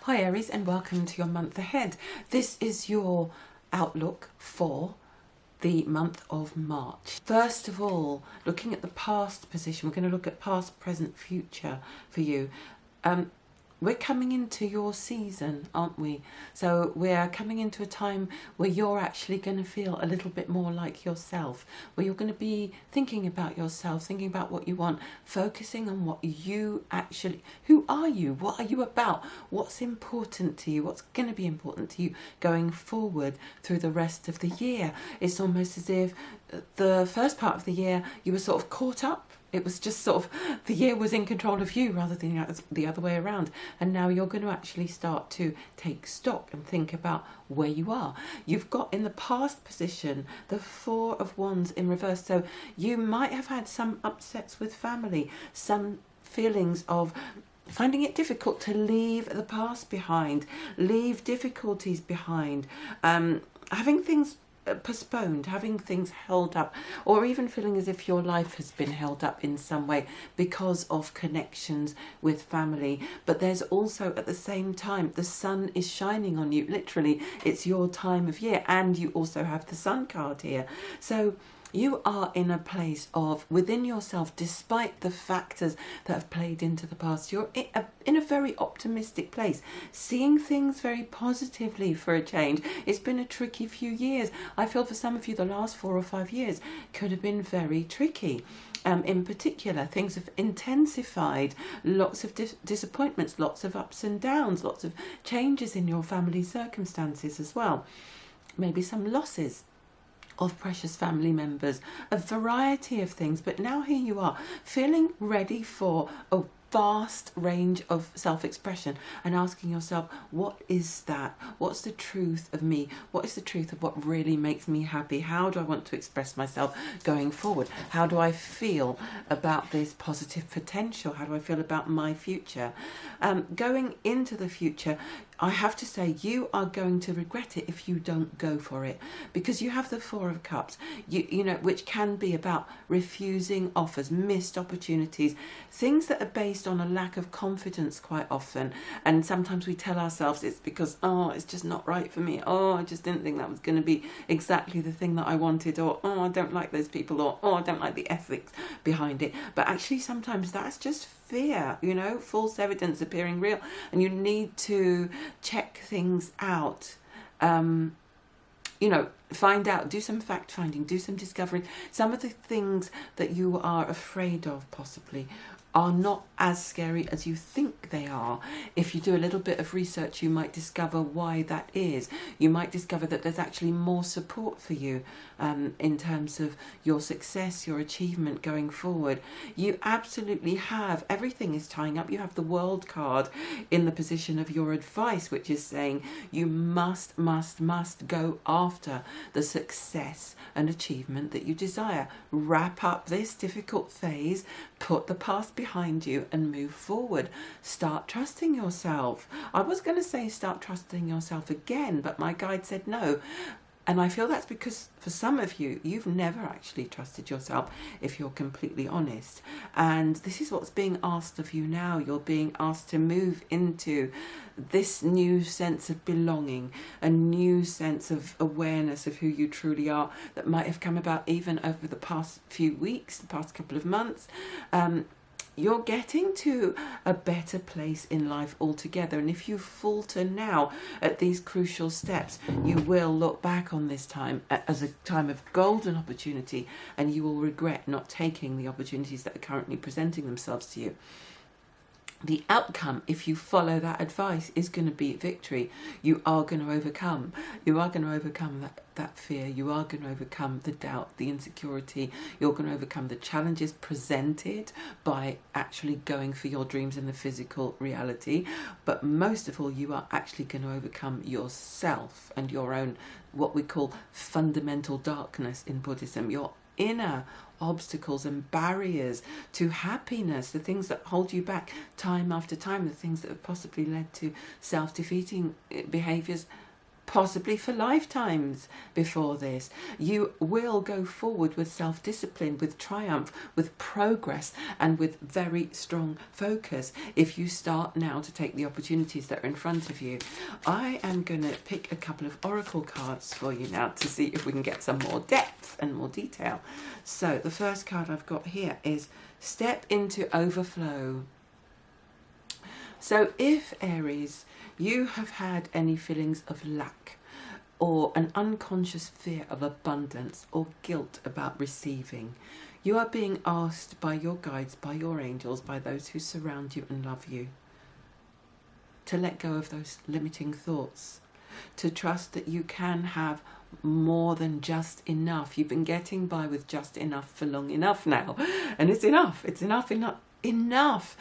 Hi Aries, and welcome to your month ahead. This is your outlook for the month of March. First of all, looking at the past position, we're going to look at past, present, future for you. We're coming into your season, aren't we? So we're coming into a time where you're actually going to feel a little bit more like yourself, where you're going to be thinking about yourself, thinking about what you want, focusing on what you actually, who are you? What are you about? What's important to you? What's going to be important to you going forward through the rest of the year? It's almost as if the first part of the year you were sort of caught up. It was just sort of, the year was in control of you rather than the other way around. And now you're going to actually start to take stock and think about where you are. You've got in the past position the Four of Wands in reverse. So you might have had some upsets with family, some feelings of finding it difficult to leave the past behind, leave difficulties behind, having things postponed, having things held up, or even feeling as if your life has been held up in some way because of connections with family. But there's also at the same time the sun is shining on you. Literally, it's your time of year, and you also have the sun card here. So you are in a place of within yourself, despite the factors that have played into the past, you're in a very optimistic place, seeing things very positively for a change. It's been a tricky few years. I feel for some of you the last 4 or 5 years could have been very tricky. In particular, things have intensified, lots of disappointments, lots of ups and downs, lots of changes in your family circumstances as well. Maybe some losses of precious family members, a variety of things. But now here you are, feeling ready for a vast range of self-expression and asking yourself, what is that? What's the truth of me? What is the truth of what really makes me happy? How do I want to express myself going forward? How do I feel about this positive potential? How do I feel about my future? Going into the future, I have to say you are going to regret it if you don't go for it, because you have the Four of Cups, you know, which can be about refusing offers, missed opportunities, things that are based on a lack of confidence quite often. And sometimes we tell ourselves it's because, oh, it's just not right for me. Oh, I just didn't think that was going to be exactly the thing that I wanted. Or, oh, I don't like those people. Or, oh, I don't like the ethics behind it. But actually sometimes that's just fear, you know, false evidence appearing real. And you need to check things out. You know, find out, do some fact finding, do some discovering. Some of the things that you are afraid of possibly are not as scary as you think they are. If you do a little bit of research, you might discover why that is. You might discover that there's actually more support for you in terms of your success, your achievement going forward. You absolutely have, everything is tying up. You have the World card in the position of your advice, which is saying you must go after the success and achievement that you desire. Wrap up this difficult phase, put the past behind you and move forward. Start trusting yourself. I was going to say start trusting yourself again, but my guide said no. And I feel that's because for some of you, you've never actually trusted yourself, if you're completely honest. And this is what's being asked of you now. You're being asked to move into this new sense of belonging, a new sense of awareness of who you truly are that might have come about even over the past few weeks, the past couple of months. You're getting to a better place in life altogether. And if you falter now at these crucial steps, you will look back on this time as a time of golden opportunity, and you will regret not taking the opportunities that are currently presenting themselves to you. The outcome, if you follow that advice, is going to be victory. You are going to overcome. You are going to overcome that fear. You are going to overcome the doubt, the insecurity. You're going to overcome the challenges presented by actually going for your dreams in the physical reality. But most of all, you are actually going to overcome yourself and your own, what we call fundamental darkness in Buddhism, your inner obstacles and barriers to happiness, the things that hold you back time after time, the things that have possibly led to self-defeating behaviours possibly for lifetimes before this. You will go forward with self-discipline, with triumph, with progress, and with very strong focus if you start now to take the opportunities that are in front of you. I am going to pick a couple of oracle cards for you now to see if we can get some more depth and more detail. So the first card I've got here is Step into Overflow. So if, Aries, you have had any feelings of lack or an unconscious fear of abundance or guilt about receiving, you are being asked by your guides, by your angels, by those who surround you and love you, to let go of those limiting thoughts, to trust that you can have more than just enough. You've been getting by with just enough for long enough now, and it's enough. It's enough. Enough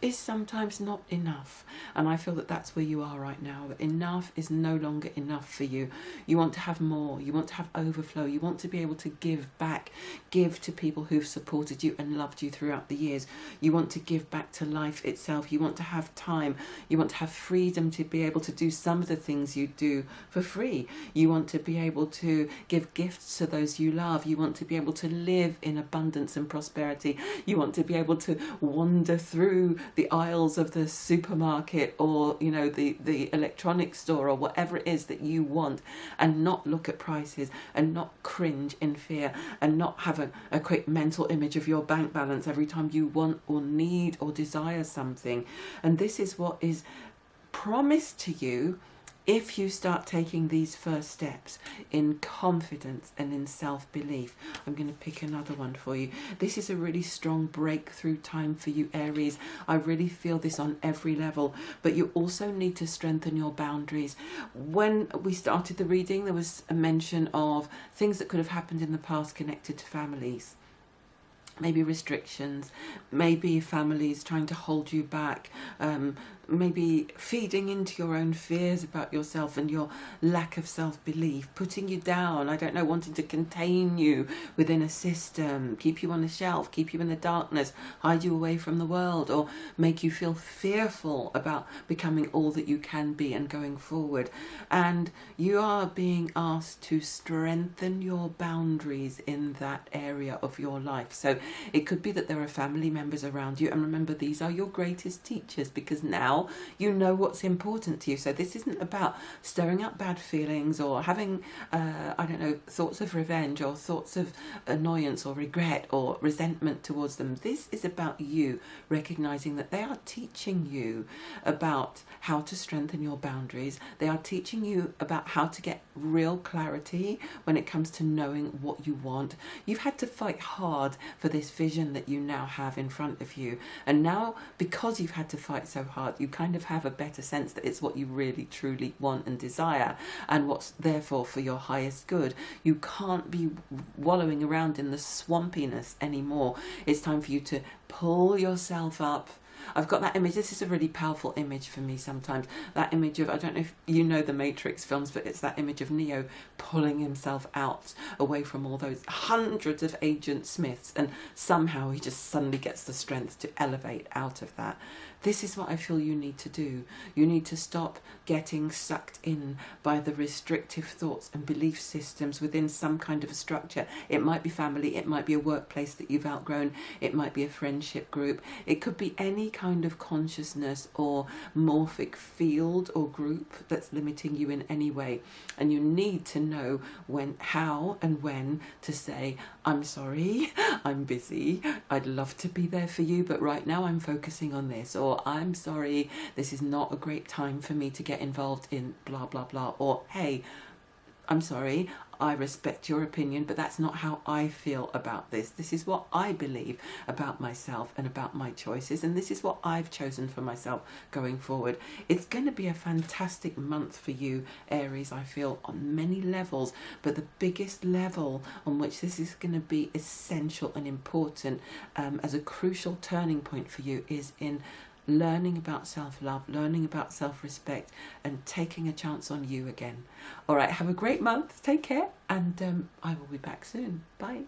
is sometimes not enough, and I feel that that's where you are right now, that enough is no longer enough for you. You want to have more, you want to have overflow, you want to be able to give back, give to people who've supported you and loved you throughout the years. You want to give back to life itself. You want to have time, you want to have freedom to be able to do some of the things you do for free. You want to be able to give gifts to those you love. You want to be able to live in abundance and prosperity. You want to be able to wander through the aisles of the supermarket or, you know, the electronics store or whatever it is that you want, and not look at prices and not cringe in fear and not have a quick mental image of your bank balance every time you want or need or desire something. And this is what is promised to you if you start taking these first steps in confidence and in self-belief. I'm going to pick another one for you. This is a really strong breakthrough time for you, Aries. I really feel this on every level, but you also need to strengthen your boundaries. When we started the reading, there was a mention of things that could have happened in the past connected to families. Maybe restrictions, maybe families trying to hold you back, maybe feeding into your own fears about yourself and your lack of self-belief, putting you down, I don't know, wanting to contain you within a system, keep you on a shelf, keep you in the darkness, hide you away from the world, or make you feel fearful about becoming all that you can be and going forward. And you are being asked to strengthen your boundaries in that area of your life. So it could be that there are family members around you, and remember, these are your greatest teachers, because now you know what's important to you. So this isn't about stirring up bad feelings or having I don't know, thoughts of revenge or thoughts of annoyance or regret or resentment towards them. This is about you recognizing that they are teaching you about how to strengthen your boundaries. They are teaching you about how to get real clarity when it comes to knowing what you want. You've had to fight hard for this vision that you now have in front of you, and now, because you've had to fight so hard, you kind of have a better sense that it's what you really truly want and desire, and what's therefore for your highest good. You can't be wallowing around in the swampiness anymore. It's time for you to pull yourself up. I've got that image. This is a really powerful image for me sometimes. That image of, I don't know if you know the Matrix films, but it's that image of Neo pulling himself out away from all those hundreds of Agent Smiths, and somehow he just suddenly gets the strength to elevate out of that. This is what I feel you need to do. You need to stop getting sucked in by the restrictive thoughts and belief systems within some kind of a structure. It might be family, it might be a workplace that you've outgrown, it might be a friendship group, it could be any kind of consciousness or morphic field or group that's limiting you in any way. And you need to know when, how and when to say, I'm sorry, I'm busy, I'd love to be there for you, but right now I'm focusing on this. Or I'm sorry, this is not a great time for me to get involved in blah blah blah. Or hey, I'm sorry, I respect your opinion, but that's not how I feel about this. This is what I believe about myself and about my choices, and this is what I've chosen for myself going forward. It's going to be a fantastic month for you, Aries, I feel, on many levels, but the biggest level on which this is going to be essential and important as a crucial turning point for you is in learning about self-love, learning about self-respect, and taking a chance on you again. All right, have a great month. Take care, and I will be back soon. Bye.